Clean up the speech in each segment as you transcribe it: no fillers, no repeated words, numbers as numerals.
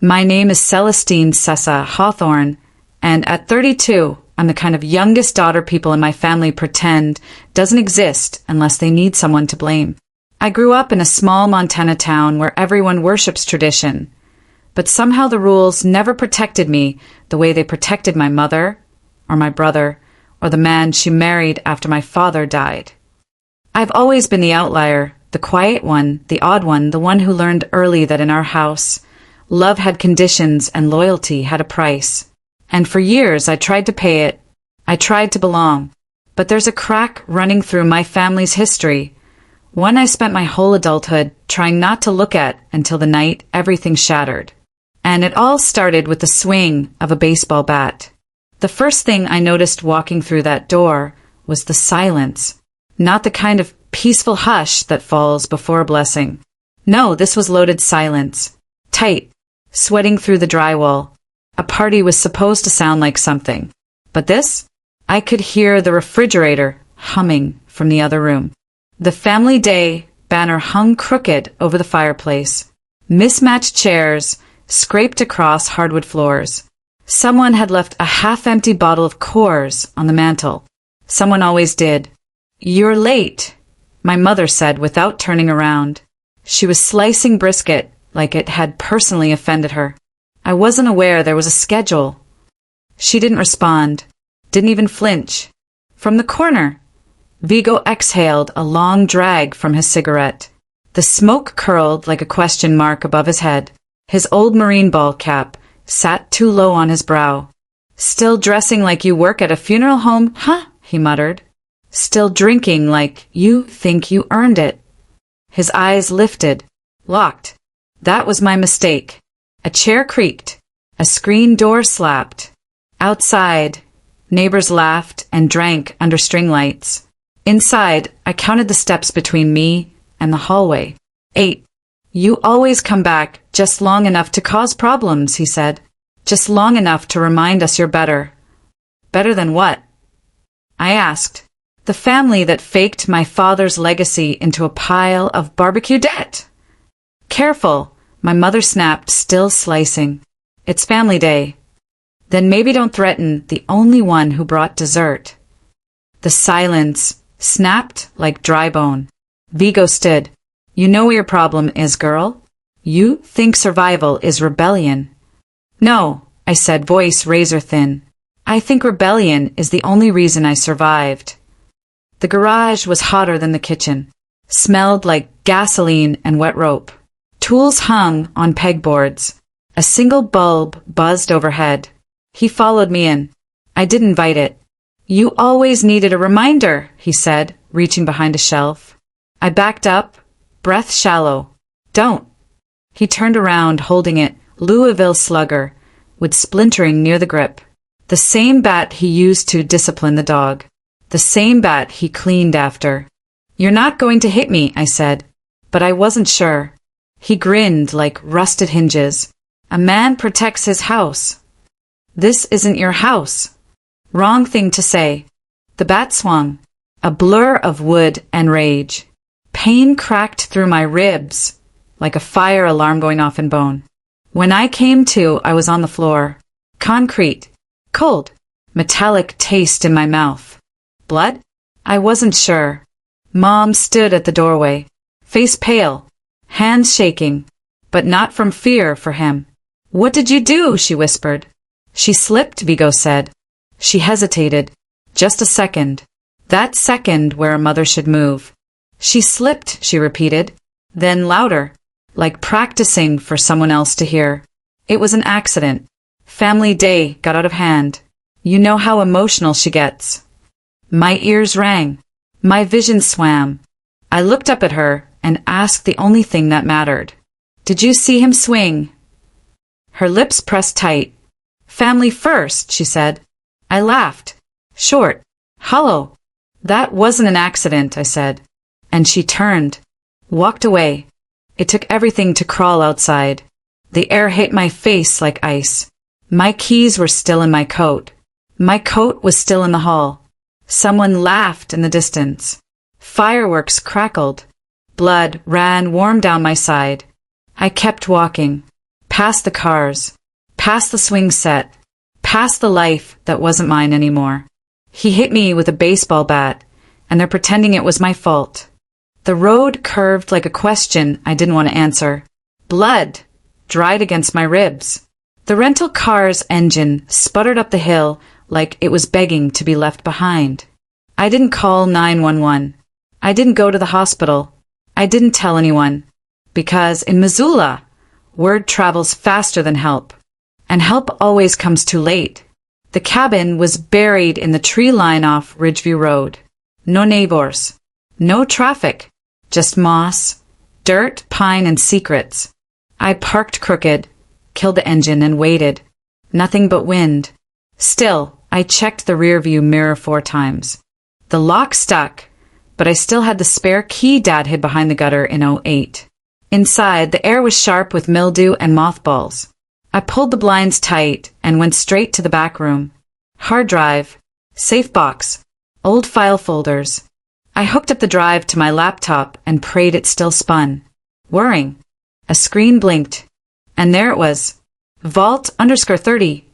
My name is Celestine Sessa Hawthorne, and at 32, I'm the kind of youngest daughter people in my family pretend doesn't exist unless they need someone to blame. I grew up in a small Montana town where everyone worships tradition, but somehow the rules never protected me the way they protected my mother, or my brother, or the man she married after my father died. I've always been the outlier, the quiet one, the odd one, the one who learned early that in our house, love had conditions and loyalty had a price. And for years I tried to pay it. I tried to belong. But there's a crack running through my family's history, one I spent my whole adulthood trying not to look at until the night everything shattered. And it all started with the swing of a baseball bat. The first thing I noticed walking through that door was the silence, not the kind of peaceful hush that falls before a blessing. No, this was loaded silence, tight, sweating through the drywall. A party was supposed to sound like something. But this? I could hear the refrigerator humming from the other room. The Family Day banner hung crooked over the fireplace. Mismatched chairs scraped across hardwood floors. Someone had left a half-empty bottle of Coors on the mantel. Someone always did. "You're late," my mother said without turning around. She was slicing brisket like it had personally offended her. I wasn't aware there was a schedule. She didn't respond, didn't even flinch. From the corner, Vigo exhaled a long drag from his cigarette. The smoke curled like a question mark above his head. His old marine ball cap sat too low on his brow. "Still dressing like you work at a funeral home, huh?" he muttered. "Still drinking like you think you earned it." His eyes lifted, locked. That was my mistake. A chair creaked. A screen door slapped. Outside, neighbors laughed and drank under string lights. Inside, I counted the steps between me and the hallway. 8. "You always come back just long enough to cause problems," he said. "Just long enough to remind us you're better." "Better than what?" I asked. "The family that faked my father's legacy into a pile of barbecue debt." "Careful," my mother snapped, still slicing. "It's Family Day." "Then maybe don't threaten the only one who brought dessert." The silence snapped like dry bone. Vigo stood. "You know what your problem is, girl? You think survival is rebellion." "No," I said, voice razor thin. "I think rebellion is the only reason I survived." The garage was hotter than the kitchen. Smelled like gasoline and wet rope. Tools hung on pegboards. A single bulb buzzed overhead. He followed me in. I didn't invite it. "You always needed a reminder," he said, reaching behind a shelf. I backed up, breath shallow. "Don't." He turned around, holding it, Louisville Slugger, with splintering near the grip. The same bat he used to discipline the dog. The same bat he cleaned after. "You're not going to hit me," I said, but I wasn't sure. He grinned like rusted hinges. "A man protects his house." "This isn't your house." Wrong thing to say. The bat swung, a blur of wood and rage. Pain cracked through my ribs, like a fire alarm going off in bone. When I came to, I was on the floor. Concrete. Cold. Metallic taste in my mouth. Blood? I wasn't sure. Mom stood at the doorway, face pale, hands shaking, but not from fear for him. "What did you do?" she whispered. "She slipped," Vigo said. She hesitated. Just a second. That second where a mother should move. "She slipped," she repeated. Then louder, like practicing for someone else to hear. "It was an accident. Family Day got out of hand. You know how emotional she gets." My ears rang. My vision swam. I looked up at her and asked the only thing that mattered. "Did you see him swing?" Her lips pressed tight. "Family first," she said. I laughed. Short. Hollow. "That wasn't an accident," I said. And she turned. Walked away. It took everything to crawl outside. The air hit my face like ice. My keys were still in my coat. My coat was still in the hall. Someone laughed in the distance. Fireworks crackled. Blood ran warm down my side. I kept walking. past the cars, past the swing set, past the life that wasn't mine anymore. He hit me with a baseball bat, and they're pretending it was my fault. The road curved like a question I didn't want to answer. Blood dried against my ribs. The rental car's engine sputtered up the hill like it was begging to be left behind. I didn't call 911. I didn't go to the hospital. I didn't tell anyone. Because in Missoula, word travels faster than help. And help always comes too late. The cabin was buried in the tree line off Ridgeview Road. No neighbors. No traffic. Just moss, dirt, pine, and secrets. I parked crooked, killed the engine, and waited. Nothing but wind. Still, I checked the rearview mirror 4 times. The lock stuck, but I still had the spare key Dad hid behind the gutter in '08. Inside, the air was sharp with mildew and mothballs. I pulled the blinds tight and went straight to the back room. Hard drive, safe box, old file folders. I hooked up the drive to my laptop and prayed it still spun. Whirring. A screen blinked. And there it was. Vault_30.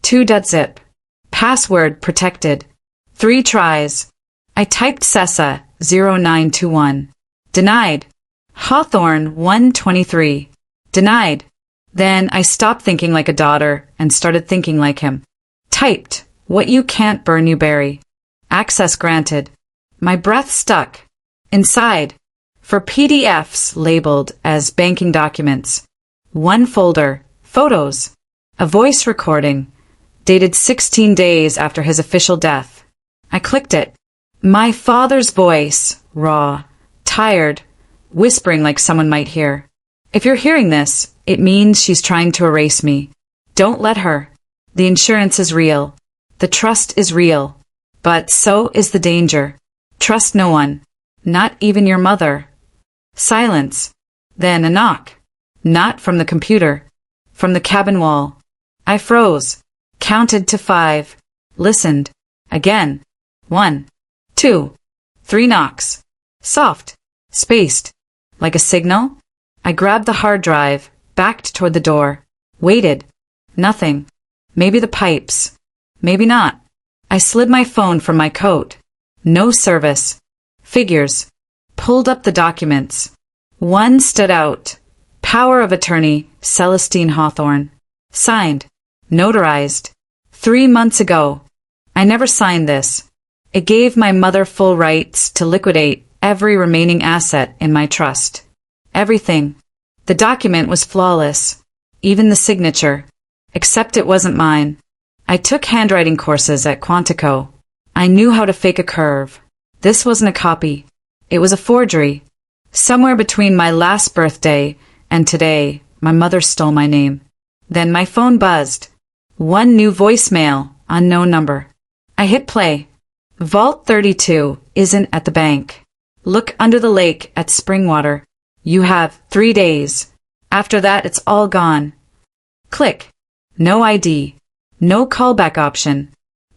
2.zip. Password protected. 3 tries. I typed Sessa 0921. Denied. Hawthorne 123. Denied. Then I stopped thinking like a daughter and started thinking like him. Typed. What you can't burn you bury. Access granted. My breath stuck. Inside. For PDFs labeled as banking documents. 1 folder. Photos. A voice recording. Dated 16 days after his official death. I clicked it. My father's voice. Raw. Tired. Whispering like someone might hear. If you're hearing this, it means she's trying to erase me. Don't let her. The insurance is real. The trust is real. But so is the danger. Trust no one. Not even your mother. Silence. Then a knock. Not from the computer. From the cabin wall. I froze. Counted to 5. Listened. Again. 1. 2. 3 knocks. Soft. Spaced. Like a signal? I grabbed the hard drive, backed toward the door. Waited. Nothing. Maybe the pipes. Maybe not. I slid my phone from my coat. No service. Figures. Pulled up the documents. One stood out. Power of attorney, Celestine Hawthorne. Signed. Notarized. 3 months ago. I never signed this. It gave my mother full rights to liquidate every remaining asset in my trust. Everything. The document was flawless. Even the signature. Except it wasn't mine. I took handwriting courses at Quantico. I knew how to fake a curve. This wasn't a copy. It was a forgery. Somewhere between my last birthday and today, my mother stole my name. Then my phone buzzed. 1 new voicemail, unknown number. I hit play. Vault 32 isn't at the bank. Look under the lake at Springwater. You have 3 days. After that, it's all gone. Click. No ID. No callback option.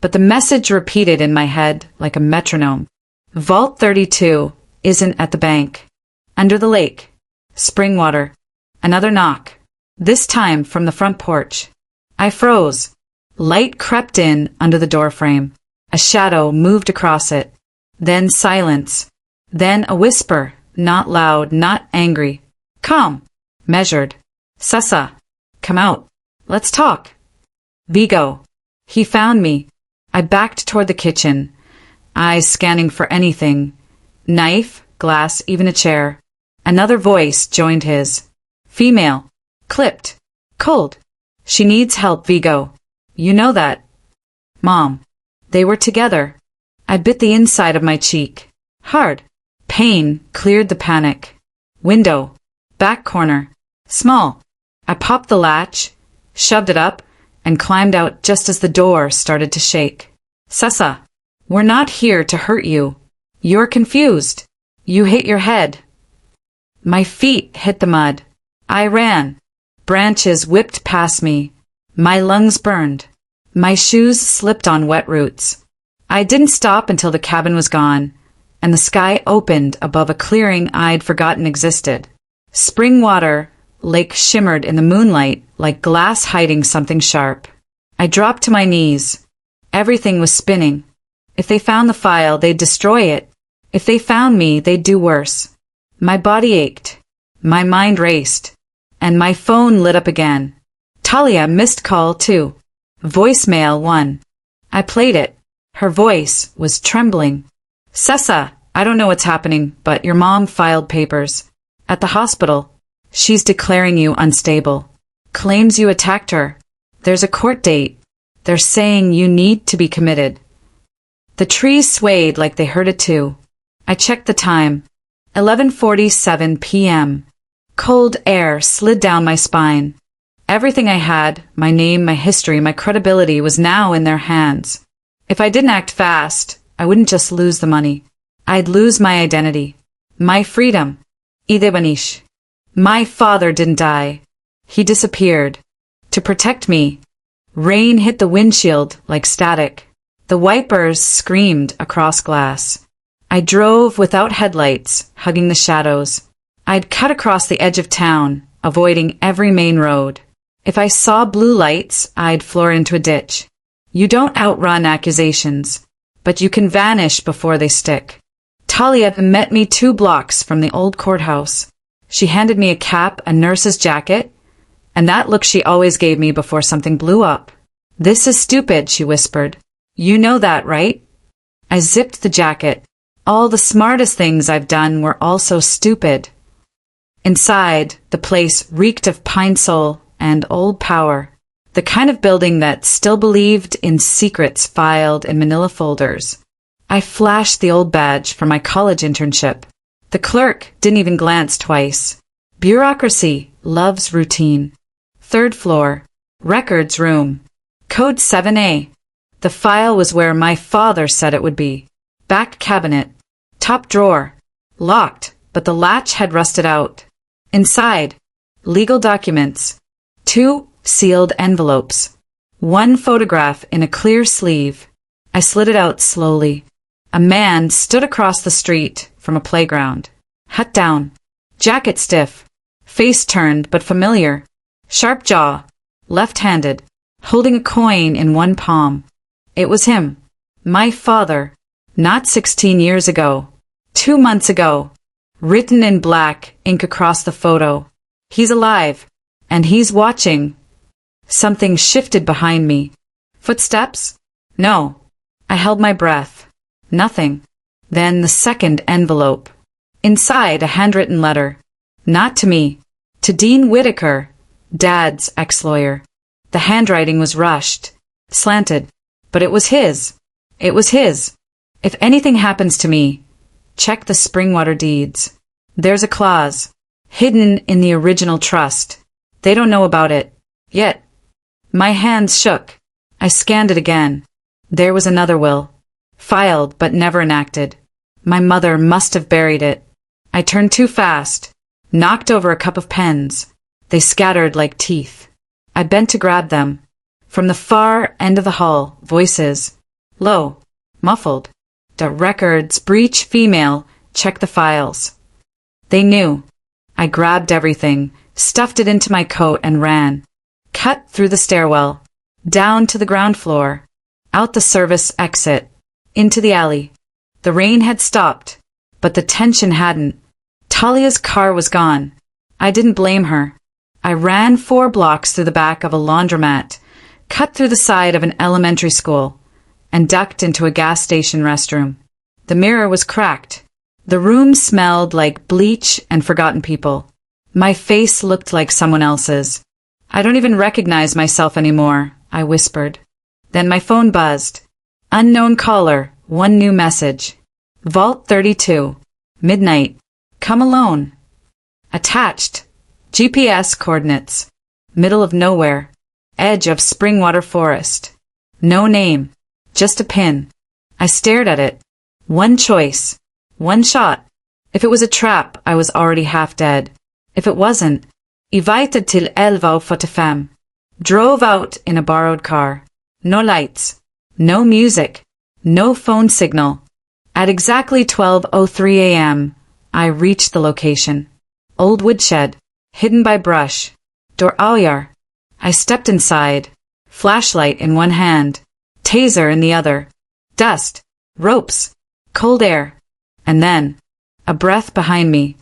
But the message repeated in my head like a metronome. Vault 32 isn't at the bank. Under the lake. Springwater. Another knock. This time from the front porch. I froze. Light crept in under the doorframe. A shadow moved across it. Then silence. Then a whisper, not loud, not angry. Calm. Measured. Sessa. Come out. Let's talk. Vigo. He found me. I backed toward the kitchen, eyes scanning for anything. Knife, glass, even a chair. Another voice joined his. Female. Clipped. Cold. She needs help, Vigo. You know that. Mom. They were together. I bit the inside of my cheek. Hard. Pain cleared the panic. Window. Back corner. Small. I popped the latch, shoved it up, and climbed out just as the door started to shake. Sessa. We're not here to hurt you. You're confused. You hit your head. My feet hit the mud. I ran. Branches whipped past me. My lungs burned. My shoes slipped on wet roots. I didn't stop until the cabin was gone, and the sky opened above a clearing I'd forgotten existed. Spring water lake shimmered in the moonlight like glass hiding something sharp. I dropped to my knees. Everything was spinning. If they found the file, they'd destroy it. If they found me, they'd do worse. My body ached. My mind raced. And my phone lit up again. Talia missed call 2. Voicemail 1. I played it. Her voice was trembling. Sessa, I don't know what's happening, but your mom filed papers. At the hospital. She's declaring you unstable. Claims you attacked her. There's a court date. They're saying you need to be committed. The trees swayed like they heard it too. I checked the time. 11:47 p.m. Cold air slid down my spine. Everything I had, my name, my history, my credibility, was now in their hands. If I didn't act fast, I wouldn't just lose the money. I'd lose my identity. My freedom. Idebanish. My father didn't die. He disappeared. To protect me. Rain hit the windshield like static. The wipers screamed across glass. I drove without headlights, hugging the shadows. I'd cut across the edge of town, avoiding every main road. If I saw blue lights, I'd floor into a ditch. You don't outrun accusations, but you can vanish before they stick. Talia met me 2 blocks from the old courthouse. She handed me a cap, a nurse's jacket, and that look she always gave me before something blew up. This is stupid, she whispered. You know that, right? I zipped the jacket. All the smartest things I've done were also stupid. Inside, the place reeked of pine sol and old power. The kind of building that still believed in secrets filed in manila folders. I flashed the old badge from my college internship. The clerk didn't even glance twice. Bureaucracy loves routine. 3rd floor. Records room. Code 7A. The file was where my father said it would be. Back cabinet. Top drawer. Locked, but the latch had rusted out. Inside. Legal documents. 2 sealed envelopes. 1 photograph in a clear sleeve. I slid it out slowly. A man stood across the street from a playground. Hat down. Jacket stiff. Face turned but familiar. Sharp jaw. Left-handed. Holding a coin in one palm. It was him. My father. Not 16 years ago. 2 months ago. Written in black ink across the photo. He's alive. And he's watching. Something shifted behind me. Footsteps? No. I held my breath. Nothing. Then the second envelope. Inside, a handwritten letter. Not to me. To Dean Whitaker, Dad's ex-lawyer. The handwriting was rushed. Slanted. But it was his. It was his. If anything happens to me, check the Springwater deeds. There's a clause. Hidden in the original trust. They don't know about it. Yet. My hands shook. I scanned it again. There was another will. Filed but never enacted. My mother must have buried it. I turned too fast. Knocked over a cup of pens. They scattered like teeth. I bent to grab them. From the far end of the hall, voices. Low. Muffled. The records, breach female, check the files. They knew. I grabbed everything, stuffed it into my coat and ran. Cut through the stairwell. Down to the ground floor. Out the service exit. Into the alley. The rain had stopped, but the tension hadn't. Talia's car was gone. I didn't blame her. I ran 4 blocks through the back of a laundromat, cut through the side of an elementary school, and ducked into a gas station restroom. The mirror was cracked. The room smelled like bleach and forgotten people. My face looked like someone else's. I don't even recognize myself anymore, I whispered. Then my phone buzzed. Unknown caller, 1 new message. Vault 32. Midnight. Come alone. Attached. GPS coordinates. Middle of nowhere. Edge of Springwater Forest. No name. Just a pin. I stared at it. 1 choice. 1 shot. If it was a trap, I was already half dead. If it wasn't, Ivaita till 11:45. Drove out in a borrowed car. No lights. No music. No phone signal. At exactly 12:03 a.m., I reached the location. Old woodshed. hidden by brush. Door ajar. I stepped inside, flashlight in one hand, taser in the other. Dust, ropes, cold air, and then, a breath behind me.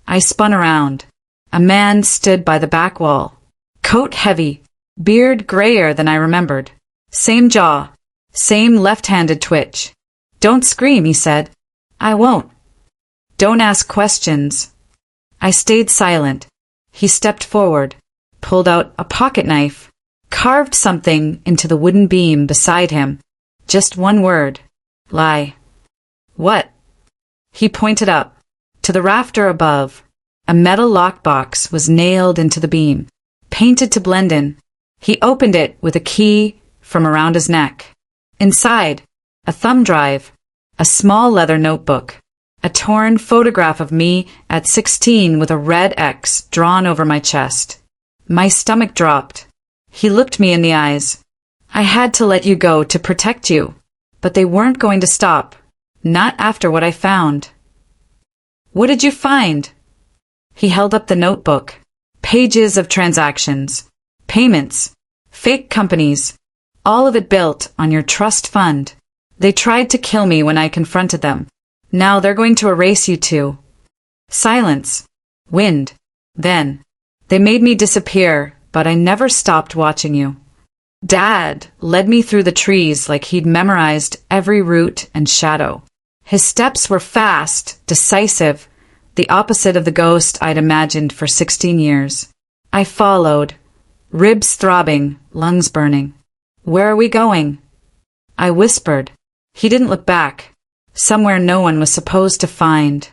I spun around. A man stood by the back wall. Coat heavy, beard grayer than I remembered. Same jaw, same left-handed twitch. Don't scream, he said. I won't. Don't ask questions. I stayed silent. He stepped forward, pulled out a pocket knife, carved something into the wooden beam beside him. Just one word. Lie. What? He pointed up. To the rafter above. A metal lockbox was nailed into the beam, painted to blend in. He opened it with a key from around his neck. Inside, a thumb drive, a small leather notebook, a torn photograph of me at 16 with a red X drawn over my chest. My stomach dropped. He looked me in the eyes. I had to let you go to protect you, but they weren't going to stop. Not after what I found. What did you find? He held up the notebook. Pages of transactions, payments, fake companies, all of it built on your trust fund. They tried to kill me when I confronted them. Now they're going to erase you too. Silence. Wind. Then. They made me disappear, but I never stopped watching you. Dad led me through the trees like he'd memorized every root and shadow. His steps were fast, decisive, the opposite of the ghost I'd imagined for 16 years. I followed, ribs throbbing, lungs burning. Where are we going? I whispered. He didn't look back. Somewhere no one was supposed to find.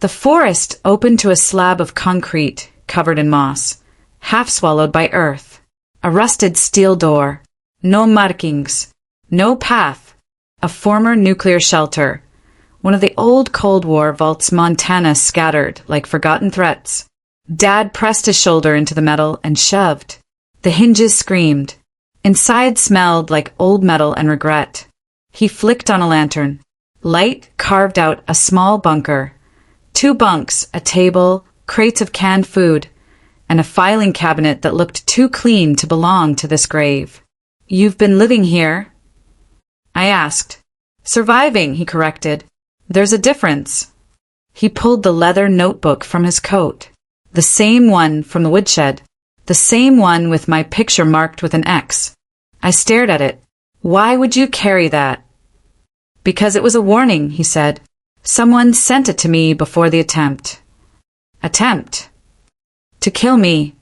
The forest opened to a slab of concrete covered in moss, half swallowed by earth. A rusted steel door. No markings. No path. A former nuclear shelter. One of the old Cold War vaults Montana scattered like forgotten threats. Dad pressed his shoulder into the metal and shoved. The hinges screamed. Inside smelled like old metal and regret. He flicked on a lantern. Light carved out a small bunker. 2 bunks, a table, crates of canned food, and a filing cabinet that looked too clean to belong to this grave. You've been living here? I asked. Surviving, he corrected. There's a difference. He pulled the leather notebook from his coat. The same one from the woodshed. The same one with my picture marked with an X. I stared at it. Why would you carry that? Because it was a warning, he said. Someone sent it to me before the attempt. Attempt? To kill me.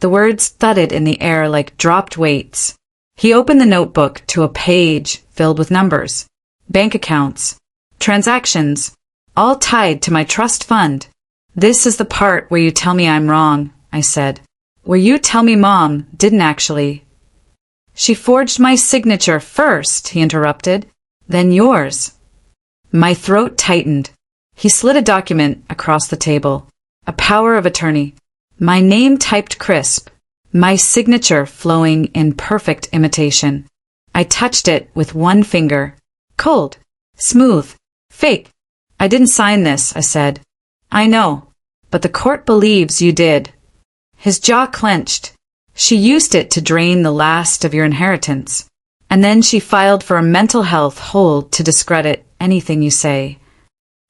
The words thudded in the air like dropped weights. He opened the notebook to a page filled with numbers, bank accounts, transactions, all tied to my trust fund. This is the part where you tell me I'm wrong, I said. Where you tell me Mom didn't actually. She forged my signature first, he interrupted, then yours. My throat tightened. He slid a document across the table. A power of attorney. My name typed crisp. My signature flowing in perfect imitation. I touched it with one finger. Cold. Smooth. Fake. I didn't sign this, I said. I know. But the court believes you did. His jaw clenched. She used it to drain the last of your inheritance. And then she filed for a mental health hold to discredit anything you say.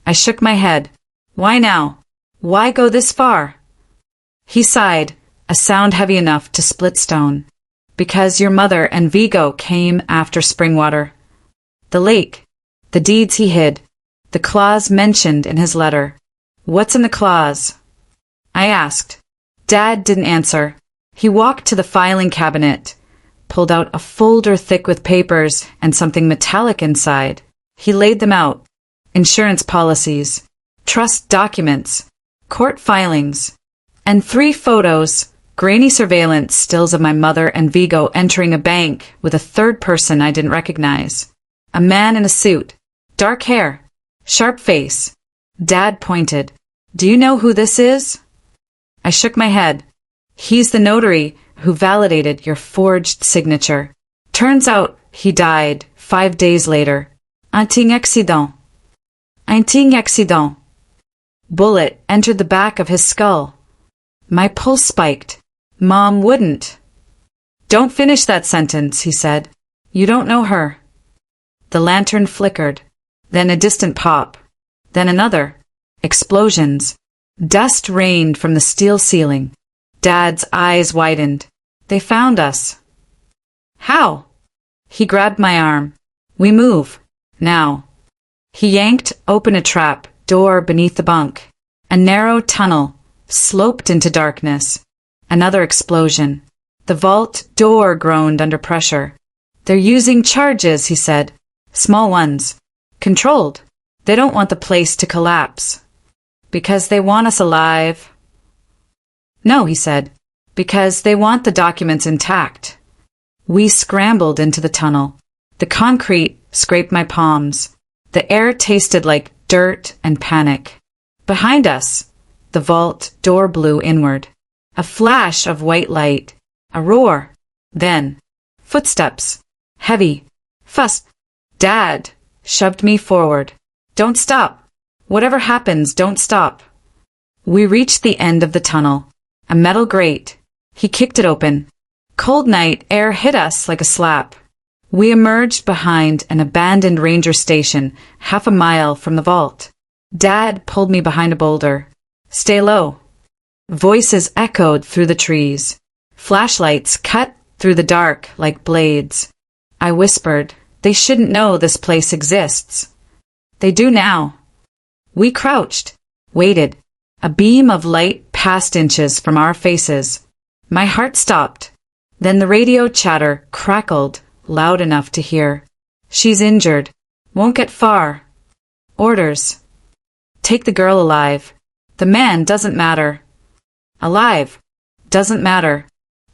I shook my head. Why now? Why go this far? He sighed, a sound heavy enough to split stone. Because your mother and Vigo came after Springwater. The lake. The deeds he hid. The clause mentioned in his letter. What's in the clause? I asked. Dad didn't answer. He walked to the filing cabinet, pulled out a folder thick with papers and something metallic inside. He laid them out. Insurance policies, trust documents, court filings, and 3 photos, grainy surveillance stills of my mother and Vigo entering a bank with a third person I didn't recognize. A man in a suit, dark hair, sharp face. Dad pointed. Do you know who this is? I shook my head. He's the notary who validated your forged signature. Turns out he died 5 days later. Un accident. Un accident. Bullet entered the back of his skull. My pulse spiked. Mom wouldn't. Don't finish that sentence, he said. You don't know her. The lantern flickered. Then a distant pop. Then another. Explosions. Dust rained from the steel ceiling. Dad's eyes widened. They found us. How? He grabbed my arm. We move. Now. He yanked open a trap door beneath the bunk. A narrow tunnel sloped into darkness. Another explosion. The vault door groaned under pressure. They're using charges, he said. Small ones. Controlled. They don't want the place to collapse. Because they want us alive. No, he said. Because they want the documents intact. We scrambled into the tunnel. The concrete scraped my palms. The air tasted like dirt and panic. Behind us, the vault door blew inward. A flash of white light. A roar. Then, footsteps. Heavy. Fuss. Dad shoved me forward. Don't stop. Whatever happens, don't stop. We reached the end of the tunnel. A metal grate. He kicked it open. Cold night air hit us like a slap. We emerged behind an abandoned ranger station 1/2 mile from the vault. Dad pulled me behind a boulder. Stay low. Voices echoed through the trees. Flashlights cut through the dark like blades. I whispered, they shouldn't know this place exists. They do now. We crouched, waited. A beam of light passed inches from our faces. My heart stopped. Then the radio chatter crackled, loud enough to hear. She's injured. Won't get far. Orders. Take the girl alive. The man doesn't matter. Alive. Doesn't matter.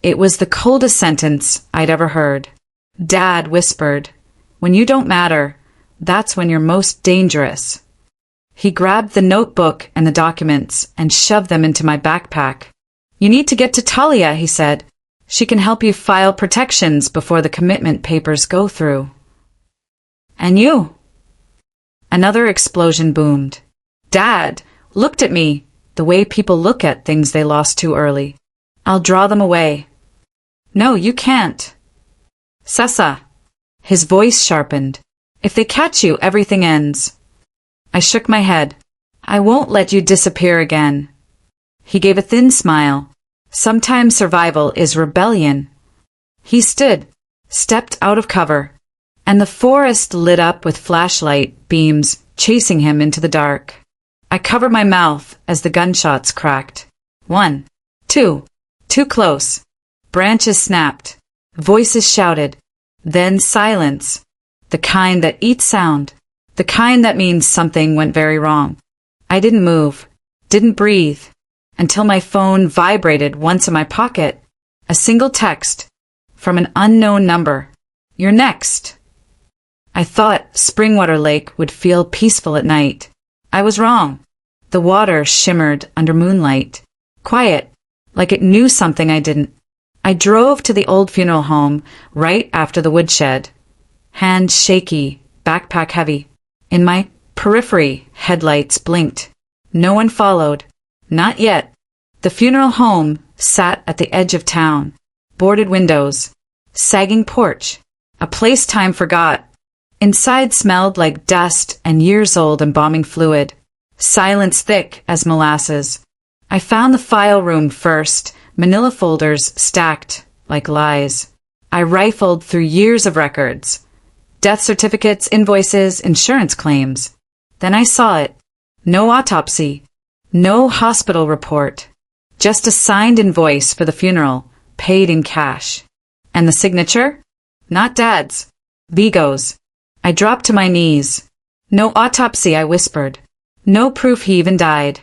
It was the coldest sentence I'd ever heard. Dad whispered, when you don't matter, that's when you're most dangerous. He grabbed the notebook and the documents and shoved them into my backpack. You need to get to Talia, he said. She can help you file protections before the commitment papers go through. And you? Another explosion boomed. Dad looked at me the way people look at things they lost too early. I'll draw them away. No, you can't. Sessa. His voice sharpened. If they catch you, everything ends. I shook my head. I won't let you disappear again. He gave a thin smile. Sometimes survival is rebellion. He stood, stepped out of cover, and the forest lit up with flashlight beams chasing him into the dark. I covered my mouth as the gunshots cracked. 1, 2, too close. Branches snapped. Voices shouted. Then silence. The kind that eats sound. The kind that means something went very wrong. I didn't move, didn't breathe, until my phone vibrated once in my pocket. A single text from an unknown number. You're next. I thought Springwater Lake would feel peaceful at night. I was wrong. The water shimmered under moonlight. Quiet, like it knew something I didn't. I drove to the old funeral home right after the woodshed. Hands shaky, backpack heavy. In my periphery, headlights blinked. No one followed. Not yet. The funeral home sat at the edge of town. Boarded windows. Sagging porch. A place time forgot. Inside smelled like dust and years-old embalming fluid. Silence thick as molasses. I found the file room first, manila folders stacked like lies. I rifled through years of records. Death certificates, invoices, insurance claims. Then I saw it. No autopsy. No hospital report. Just a signed invoice for the funeral, paid in cash. And the signature? Not Dad's. Vigo's. I dropped to my knees. No autopsy, I whispered. No proof he even died.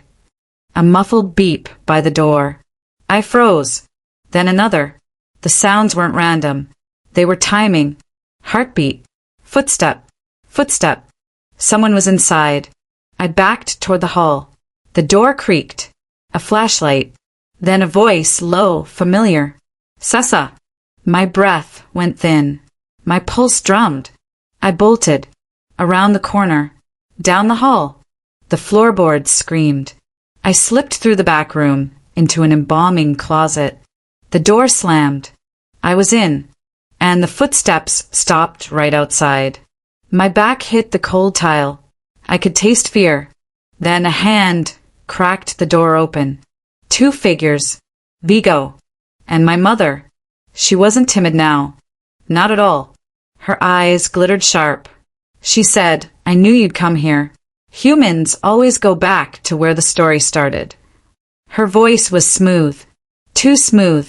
A muffled beep by the door. I froze. Then another. The sounds weren't random. They were timing. Heartbeat. Footstep. Footstep. Someone was inside. I backed toward the hall. The door creaked. A flashlight. Then a voice, low, familiar. Sessa. My breath went thin. My pulse drummed. I bolted. Around the corner. Down the hall. The floorboards screamed. I slipped through the back room, into an embalming closet. The door slammed. I was in, and the footsteps stopped right outside. My back hit the cold tile. I could taste fear. Then a hand cracked the door open. Two figures, Vigo, and my mother. She wasn't timid now. Not at all. Her eyes glittered sharp. She said, "I knew you'd come here. Humans always go back to where the story started." Her voice was smooth. Too smooth.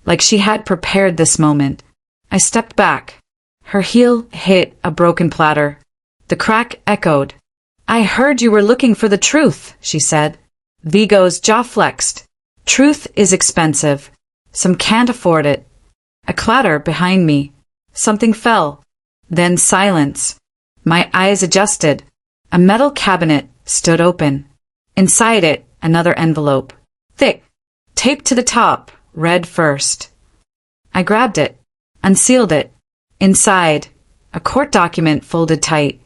Like she had prepared this moment. I stepped back. Her heel hit a broken platter. The crack echoed. "I heard you were looking for the truth," she said. Vigo's jaw flexed. "Truth is expensive. Some can't afford it." A clatter behind me. Something fell. Then silence. My eyes adjusted. A metal cabinet stood open. Inside it, another envelope. Thick. Taped to the top. Red first. I grabbed it. Unsealed it. Inside, a court document folded tight.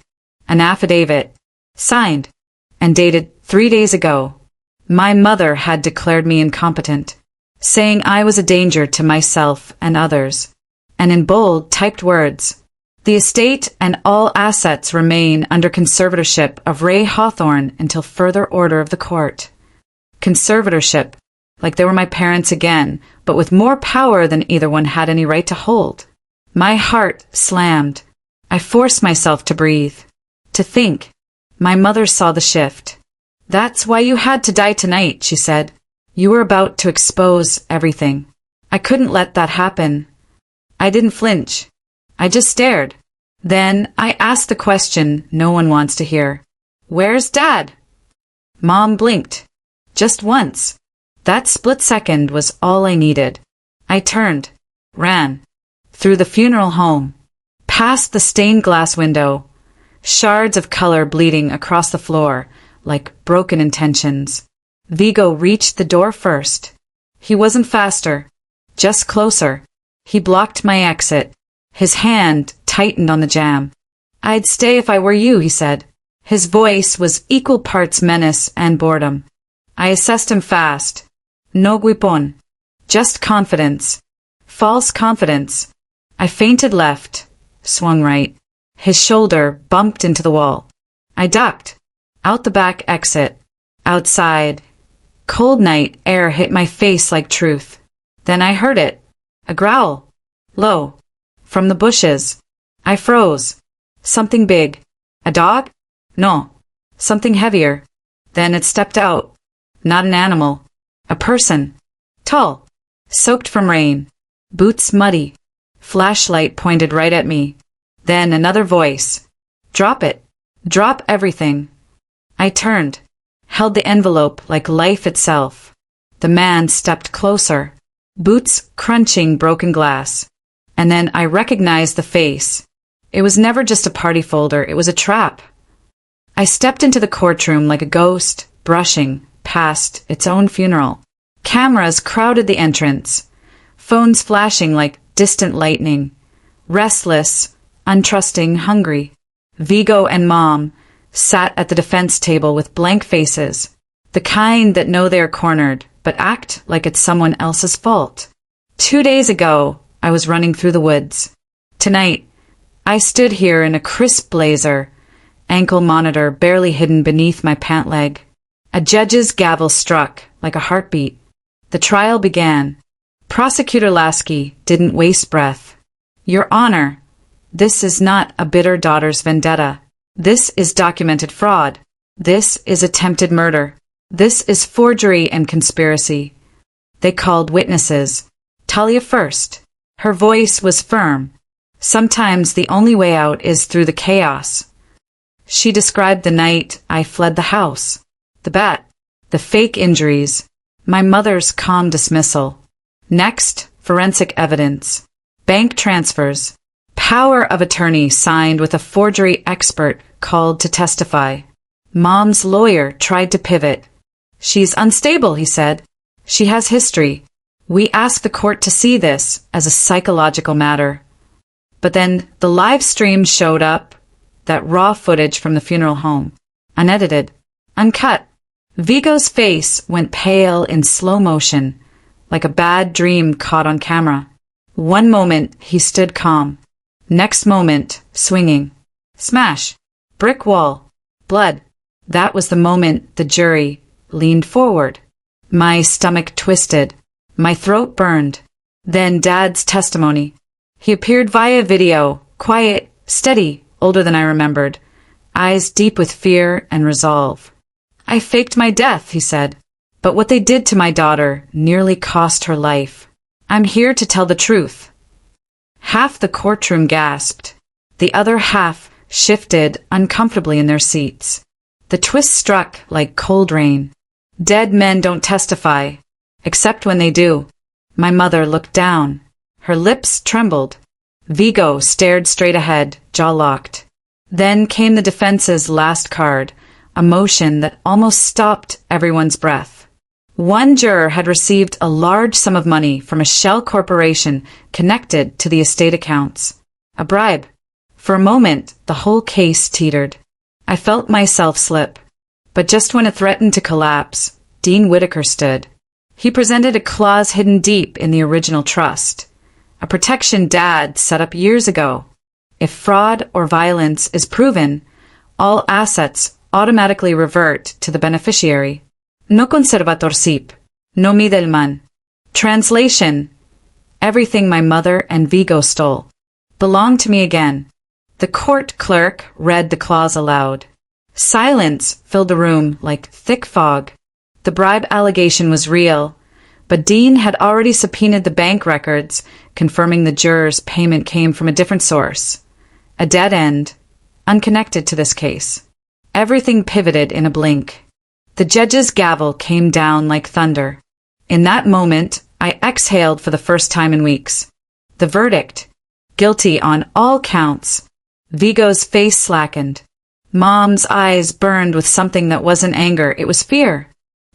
An affidavit. Signed. And dated 3 days ago. My mother had declared me incompetent, saying I was a danger to myself and others. And in bold, typed words, "The estate and all assets remain under conservatorship of Ray Hawthorne until further order of the court." Conservatorship, like they were my parents again, but with more power than either one had any right to hold. My heart slammed. I forced myself to breathe, to think. My mother saw the shift. "That's why you had to die tonight," she said. "You were about to expose everything." I couldn't let that happen. I didn't flinch. I just stared. Then I asked the question no one wants to hear. "Where's Dad?" Mom blinked. Just once. That split second was all I needed. I turned. Ran. Through the funeral home. Past the stained glass window. Shards of color bleeding across the floor, like broken intentions. Vigo reached the door first. He wasn't faster. Just closer. He blocked my exit. His hand tightened on the jamb. "I'd stay if I were you," he said. His voice was equal parts menace and boredom. I assessed him fast. No guipon. Just confidence. False confidence. I feinted left. Swung right. His shoulder bumped into the wall. I ducked. Out the back exit. Outside. Cold night air hit my face like truth. Then I heard it. A growl. Low. From the bushes. I froze. Something big. A dog? No. Something heavier. Then it stepped out. Not an animal. A person. Tall. Soaked from rain. Boots muddy. Flashlight pointed right at me. Then another voice. "Drop it. Drop everything." I turned. Held the envelope like life itself. The man stepped closer. Boots crunching broken glass. And then I recognized the face. It was never just a party folder, it was a trap. I stepped into the courtroom like a ghost, brushing past its own funeral. Cameras crowded the entrance. Phones flashing like distant lightning. Restless, untrusting, hungry. Vigo and Mom sat at the defense table with blank faces. The kind that know they're cornered, but act like it's someone else's fault. 2 days ago, I was running through the woods. Tonight, I stood here in a crisp blazer, ankle monitor barely hidden beneath my pant leg. A judge's gavel struck like a heartbeat. The trial began. Prosecutor Lasky didn't waste breath. "Your Honor, this is not a bitter daughter's vendetta. This is documented fraud. This is attempted murder. This is forgery and conspiracy." They called witnesses. Talia first. Her voice was firm. "Sometimes the only way out is through the chaos." She described the night I fled the house. The bat. The fake injuries. My mother's calm dismissal. Next, forensic evidence. Bank transfers. Power of attorney signed with a forgery expert called to testify. Mom's lawyer tried to pivot. "She's unstable," he said. "She has history. We ask the court to see this as a psychological matter." But then the live stream showed up, that raw footage from the funeral home. Unedited. Uncut. Vigo's face went pale in slow motion, like a bad dream caught on camera. One moment, he stood calm. Next moment, swinging. Smash! Brick wall. Blood. That was the moment the jury leaned forward. My stomach twisted. My throat burned. Then Dad's testimony. He appeared via video, quiet, steady, older than I remembered, eyes deep with fear and resolve. I faked my death, he said, but what they did to my daughter nearly cost her life. I'm here to tell the truth. Half the courtroom gasped. The other half shifted uncomfortably in their seats. The twist struck like cold rain. Dead men don't testify, except when they do. My mother looked down. Her lips trembled. Vigo stared straight ahead, jaw locked. Then came the defense's last card, a motion that almost stopped everyone's breath. One juror had received a large sum of money from a shell corporation connected to the estate accounts. A bribe. For a moment, the whole case teetered. I felt myself slip. But just when it threatened to collapse, Dean Whitaker stood. He presented a clause hidden deep in the original trust, a protection Dad set up years ago. If fraud or violence is proven, all assets automatically revert to the beneficiary. No conservatorship, no mi del man. Translation: everything my mother and Vigo stole belonged to me again. The court clerk read the clause aloud. Silence filled the room like thick fog. The bribe allegation was real, but Dean had already subpoenaed the bank records, confirming the jurors' payment came from a different source. A dead end, unconnected to this case. Everything pivoted in a blink. The judge's gavel came down like thunder. In that moment, I exhaled for the first time in weeks. The verdict: guilty on all counts. Vigo's face slackened. Mom's eyes burned with something that wasn't anger, it was fear.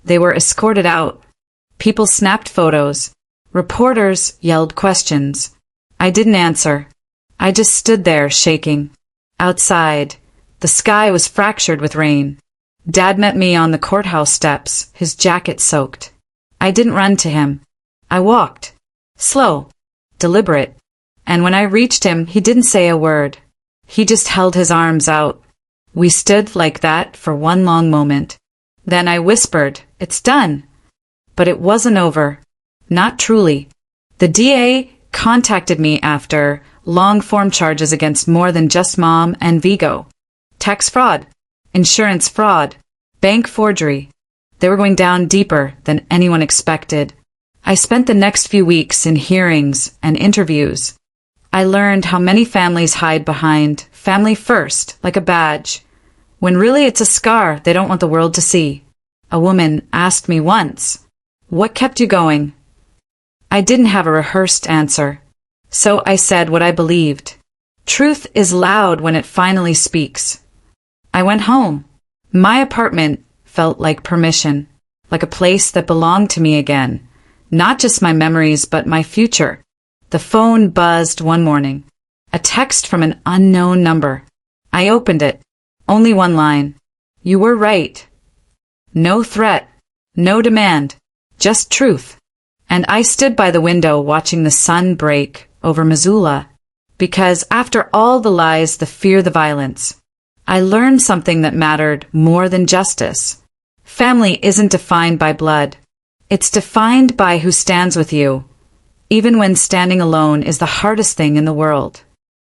They were escorted out. People snapped photos. Reporters yelled questions. I didn't answer. I just stood there, shaking. Outside, the sky was fractured with rain. Dad met me on the courthouse steps, his jacket soaked. I didn't run to him. I walked. Slow. Deliberate. And when I reached him, he didn't say a word. He just held his arms out. We stood like that for one long moment. Then I whispered, "It's done." But it wasn't over. Not truly. The DA contacted me after long-form charges against more than just Mom and Vigo. Tax fraud, insurance fraud, bank forgery. They were going down deeper than anyone expected. I spent the next few weeks in hearings and interviews. I learned how many families hide behind family first, like a badge, when really it's a scar they don't want the world to see. A woman asked me once, "What kept you going?" I didn't have a rehearsed answer, so I said what I believed. Truth is loud when it finally speaks. I went home. My apartment felt like permission, like a place that belonged to me again, not just my memories but my future. The phone buzzed one morning. A text from an unknown number. I opened it. Only one line. "You were right." No threat. No demand. Just truth. And I stood by the window watching the sun break over Missoula. Because after all the lies, the fear, the violence, I learned something that mattered more than justice. Family isn't defined by blood. It's defined by who stands with you, even when standing alone is the hardest thing in the world.